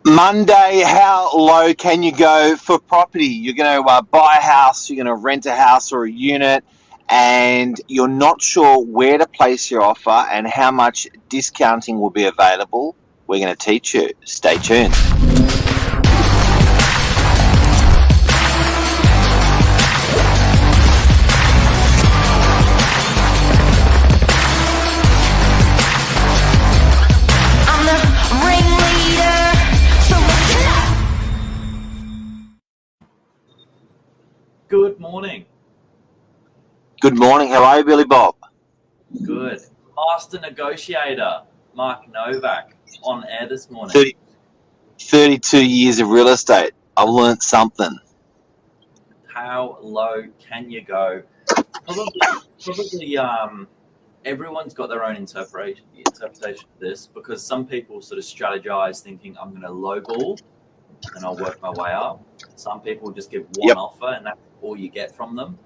Monday, how low can you go for property? You're going to buy a house, you're going to rent a house or a unit, and you're not sure where to place your offer and how much discounting will be available. We're going to teach you. Stay tuned. Good morning. Good morning. How are you, Billy Bob? Good. Master negotiator, Mark Novak, on air this morning. 32 years of real estate. I've learnt something. How low can you go? Probably everyone's got their own interpretation of this, because some people sort of strategize thinking I'm going to lowball and I'll work my way up. Some people just give one offer and that's all you get from them.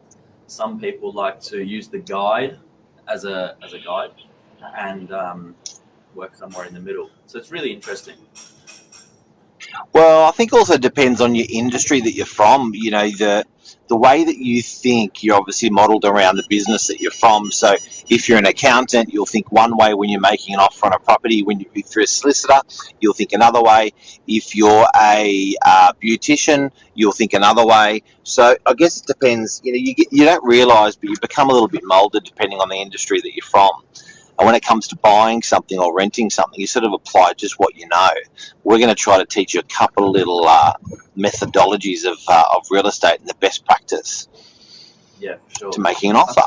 Some people like to use the guide as a guide and work somewhere in the middle. So it's really interesting. Well, I think also depends on your industry that you're from. You know, the way that you think, you're obviously modelled around the business that you're from. So if you're an accountant, you'll think one way when you're making an offer on a property. If you're a solicitor, you'll think another way. If you're a beautician, you'll think another way. So I guess it depends. You know, you don't realise, but you become a little bit moulded depending on the industry that you're from. And when it comes to buying something or renting something, you sort of apply just what you know. We're going to try to teach you a couple of little methodologies of real estate and the best practice. Yeah, sure. To making an offer.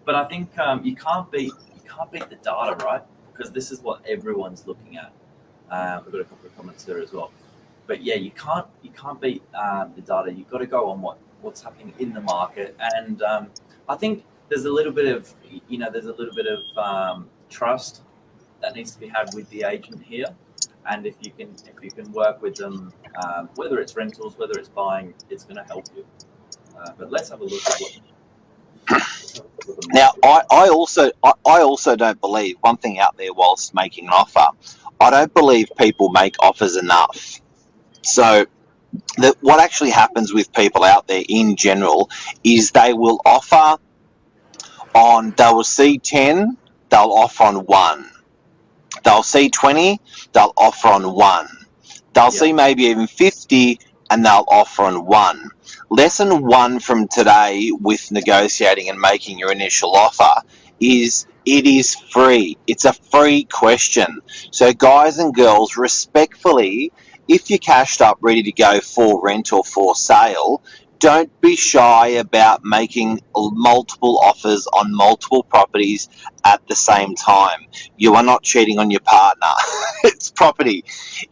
But I think you can't beat the data, right? Because this is what everyone's looking at. We've got a couple of comments there as well. But yeah, you can't beat the data. You've got to go on what's happening in the market, and I think there's a little bit of trust that needs to be had with the agent here. And if you can work with them, whether it's rentals, whether it's buying, it's going to help you. But let's have a look at what. Now, I also don't believe one thing out there whilst making an offer. I don't believe people make offers enough. So what actually happens with people out there in general is they will offer on. They will see 10. They'll offer on 1. They'll see 20, they'll offer on 1. They'll see maybe even 50, and they'll offer on 1. Lesson 1 from today with negotiating and making your initial offer is it is free. It's a free question. So guys and girls, respectfully, if you're cashed up, ready to go for rent or for sale, don't be shy about making multiple offers on multiple properties at the same time. You are not cheating on your partner. It's property.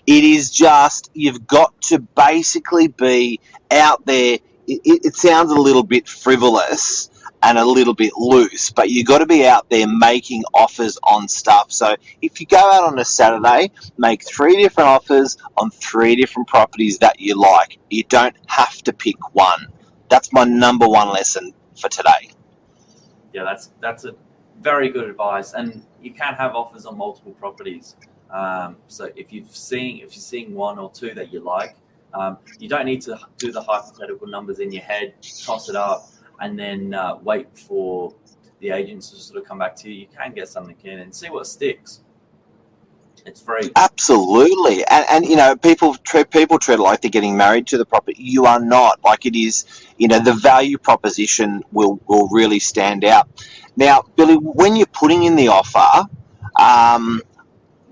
It is just, you've got to basically be out there. It sounds a little bit frivolous and a little bit loose, but you've got to be out there making offers on stuff. So if you go out on a Saturday, make 3 different offers on 3 different properties that you like. You don't have to pick one. That's my number 1 lesson for today. Yeah, that's a very good advice, and you can have offers on multiple properties. So if you're seeing 1 or 2 that you like, you don't need to do the hypothetical numbers in your head, toss it up, and then wait for the agents to sort of come back to you. You can get something in and see what sticks. It's free. Absolutely. And you know, people treat it like they're getting married to the property. You are not. Like, it is, you know, the value proposition will really stand out. Now, Billy, when you're putting in the offer,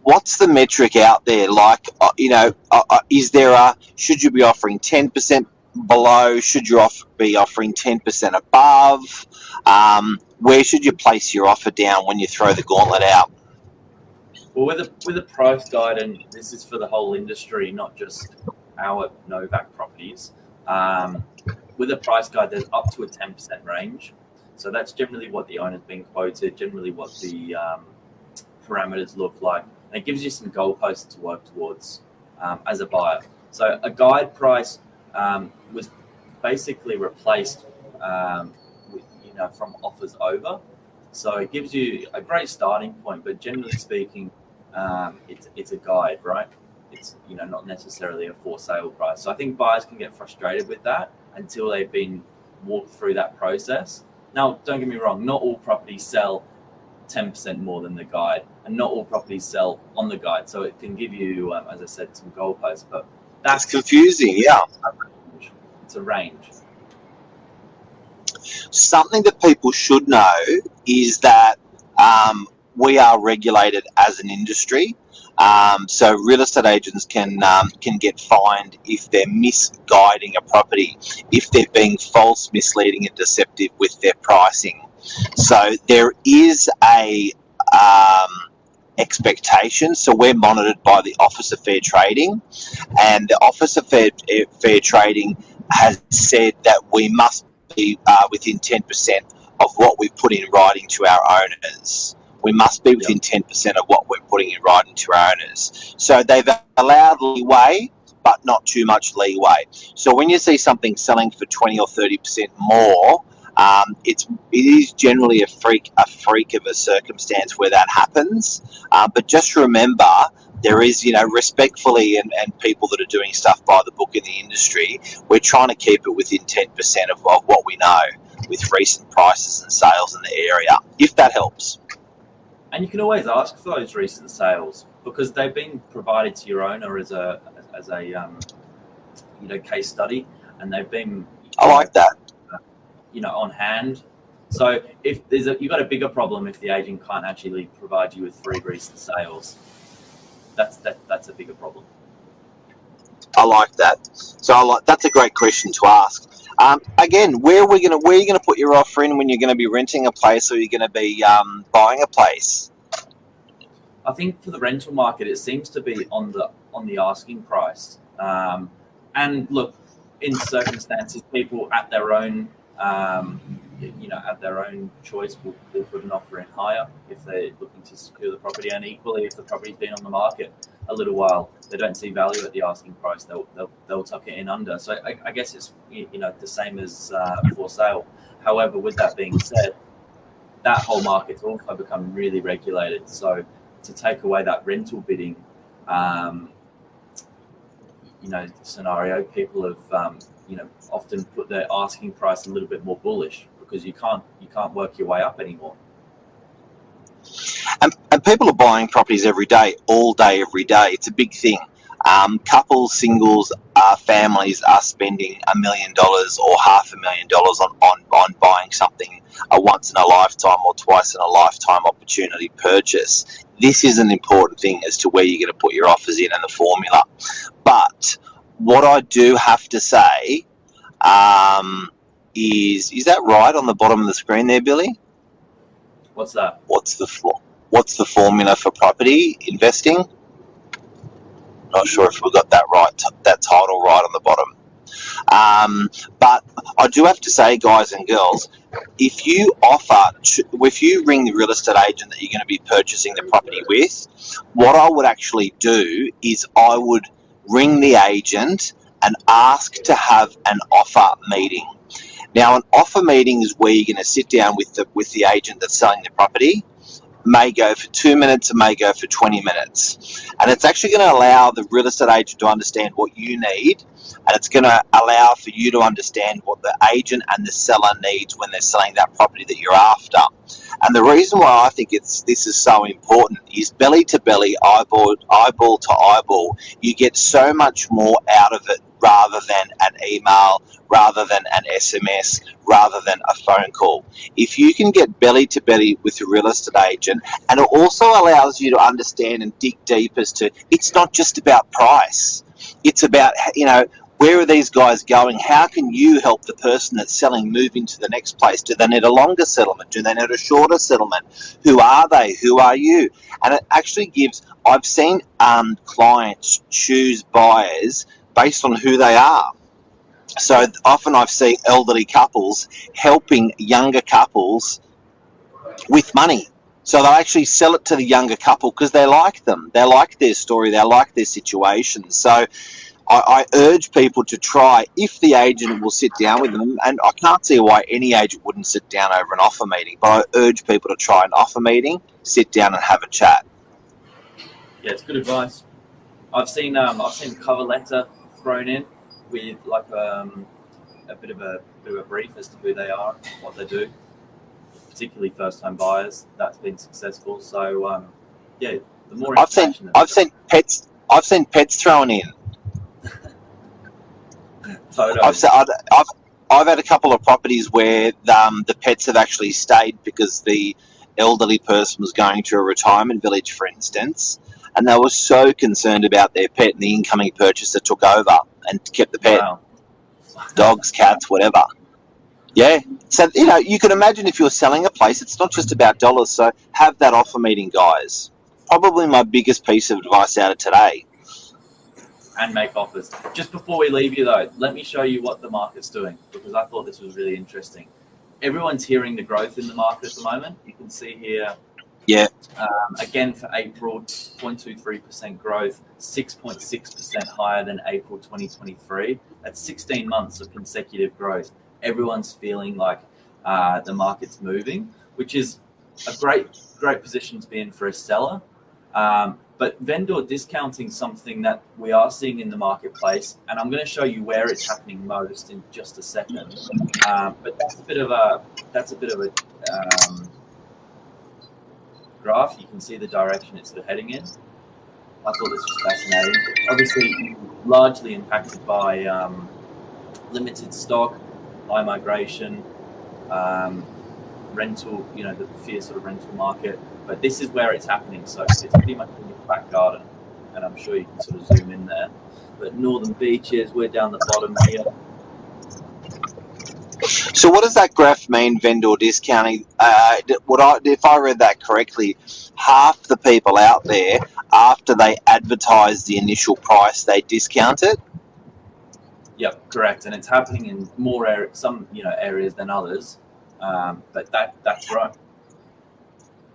what's the metric out there? Like, is there should you be offering 10% below? Should you be offering 10% above? Where should you place your offer down when you throw the gauntlet out? Well, with a price guide, and this is for the whole industry, not just our Novak properties. With a price guide, there's up to a 10% range. So that's generally what the owner's been quoted, generally what the parameters look like. And it gives you some goalposts to work towards as a buyer. So a guide price was basically replaced from offers over. So it gives you a great starting point, but generally speaking, it's a guide, right? it's not necessarily a for sale price. So I think buyers can get frustrated with that until they've been walked through that process. Now, don't get me wrong, not all properties sell 10% more than the guide, and not all properties sell on the guide. So it can give you, as I said, some goalposts, but that's confusing. Yeah, it's a range. Something that people should know is that we are regulated as an industry. So real estate agents can get fined if they're misguiding a property, if they're being false, misleading, and deceptive with their pricing. So there is a expectation. So we're monitored by the Office of Fair Trading, and the Office of Fair Trading has said that we must be within 10% of what we've put in writing to our owners. We must be within 10% of what we're putting in writing to our owners. So they've allowed leeway, but not too much leeway. So when you see something selling for 20 or 30% more, it is generally a freak of a circumstance where that happens. But just remember, there is, respectfully, and people that are doing stuff by the book in the industry, we're trying to keep it within 10% of what we know with recent prices and sales in the area, if that helps. And you can always ask for those recent sales because they've been provided to your owner as a case study, and they've been I like that on hand. So if you've got a bigger problem if the agent can't actually provide you with 3 recent sales, that's a bigger problem. I like that. So that's a great question to ask. Again, where are you going to put your offer in when you're going to be renting a place, or you're going to be buying a place? I think for the rental market, it seems to be on the asking price. And look, in circumstances, people at their own choice will put an offer in higher if they're looking to secure the property, and equally if the property's been on the market a little while, they don't see value at the asking price, they'll tuck it in under. So I guess it's the same as for sale. However, with that being said, that whole market's also become really regulated. So to take away that rental bidding scenario, people have often put their asking price a little bit more bullish because you can't work your way up anymore. And people are buying properties every day, all day, every day. It's a big thing. Couples, singles, families are spending $1 million or $500,000 on buying something, a once in a lifetime or twice in a lifetime opportunity purchase. This is an important thing as to where you're going to put your offers in and the formula. But what I do have to say is that right on the bottom of the screen there, Billy? What's that? What's the formula for property investing? Not sure if we got that right, that title right on the bottom. But I do have to say, guys and girls, if you ring the real estate agent that you're going to be purchasing the property with, what I would actually do is I would ring the agent and ask to have an offer meeting. Now, an offer meeting is where you're going to sit down with the agent that's selling the property. May go for 2 minutes, it may go for 20 minutes. And it's actually going to allow the real estate agent to understand what you need, and it's going to allow for you to understand what the agent and the seller needs when they're selling that property that you're after. And the reason why I think this is so important is belly to belly, eyeball to eyeball. You get so much more out of it rather than an email, rather than an SMS, rather than a phone call. If you can get belly to belly with a real estate agent, and it also allows you to understand and dig deep as to, it's not just about price. It's about, where are these guys going? How can you help the person that's selling move into the next place? Do they need a longer settlement? Do they need a shorter settlement? Who are they? Who are you? And it actually gives, I've seen clients choose buyers based on who they are. So often I've seen elderly couples helping younger couples with money. So they'll actually sell it to the younger couple because they like them. They like their story. They like their situation. So I urge people to try, if the agent will sit down with them, and I can't see why any agent wouldn't sit down over an offer meeting, but I urge people to try an offer meeting, sit down and have a chat. Yeah, it's good advice. I've seen cover letter thrown in with like a bit of a brief as to who they are, what they do, particularly first time buyers. That's been successful. So yeah, the more information. I've seen pets thrown in. Photos. I've had a couple of properties where the pets have actually stayed because the elderly person was going to a retirement village, for instance, and they were so concerned about their pet, and the incoming purchaser took over and kept the pet. Wow. Dogs, cats, whatever. Yeah. So, you can imagine if you're selling a place, it's not just about dollars. So have that offer meeting, guys. Probably my biggest piece of advice out of today. And make offers. Just before we leave you, though, let me show you what the market's doing, because I thought this was really interesting. Everyone's hearing the growth in the market at the moment. You can see here, again for April, 0.23% growth, 6.6% higher than April 2023. That's 16 months of consecutive growth. Everyone's feeling like the market's moving, which is a great position to be in for a seller. But vendor discounting, something that we are seeing in the marketplace, and I'm going to show you where it's happening most in just a second. But that's a bit of a graph. You can see the direction it's sort of heading in. I thought this was fascinating. Obviously, largely impacted by limited stock, high migration, rental. The fierce sort of rental market. But this is where it's happening, so it's pretty much in your back garden, and I'm sure you can sort of zoom in there. But Northern Beaches, we're down the bottom here. So what does that graph mean, vendor discounting? If I read that correctly, half the people out there, after they advertise the initial price, they discount it? Yep, correct, and it's happening in more areas than others, but that's right.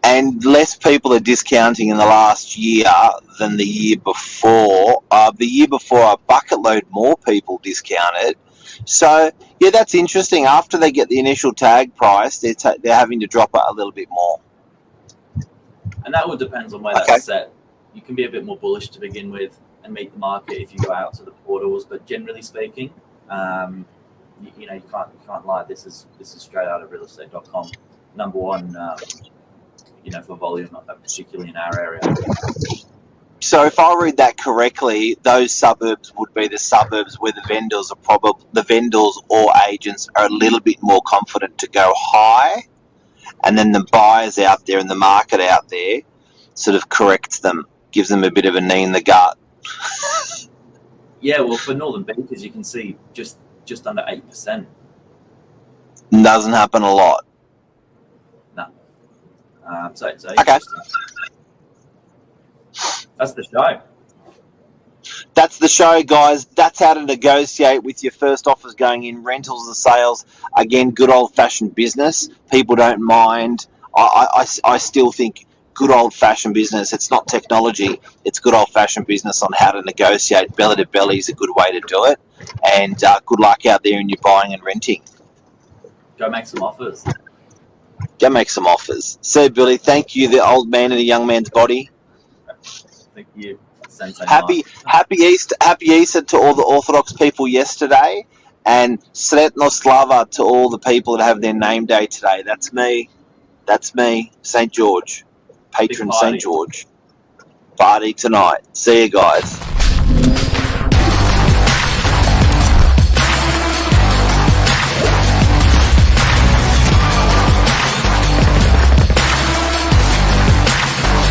And less people are discounting in the last year than the year before. The year before, a bucket load more people discounted. So, yeah, that's interesting. After they get the initial tag price, they're having to drop it a little bit more. And that all depends on where that's set. You can be a bit more bullish to begin with and meet the market if you go out to the portals. But generally speaking, you can't lie. This is straight out of realestate.com. Number one. For volume, particularly in our area. So if I read that correctly, those suburbs would be the suburbs where the vendors or agents are a little bit more confident to go high, and then the buyers out there and the market out there sort of corrects them, gives them a bit of a knee in the gut. Yeah, well, for Northern Beaches, you can see just under 8%. Doesn't happen a lot. So okay. That's the show. That's the show, guys. That's how to negotiate with your first offers going in. Rentals or sales. Again, good old-fashioned business. People don't mind. I still think good old-fashioned business. It's not technology. It's good old-fashioned business on how to negotiate. Belly to belly is a good way to do it. And good luck out there in your buying and renting. Go make some offers. Go make some offers. So, Billy, thank you, the old man in a young man's body. Thank you. Happy Easter to all the Orthodox people yesterday, and Sretno Slava to all the people that have their name day today. That's me, St. George, patron St. George. Party tonight. See you guys.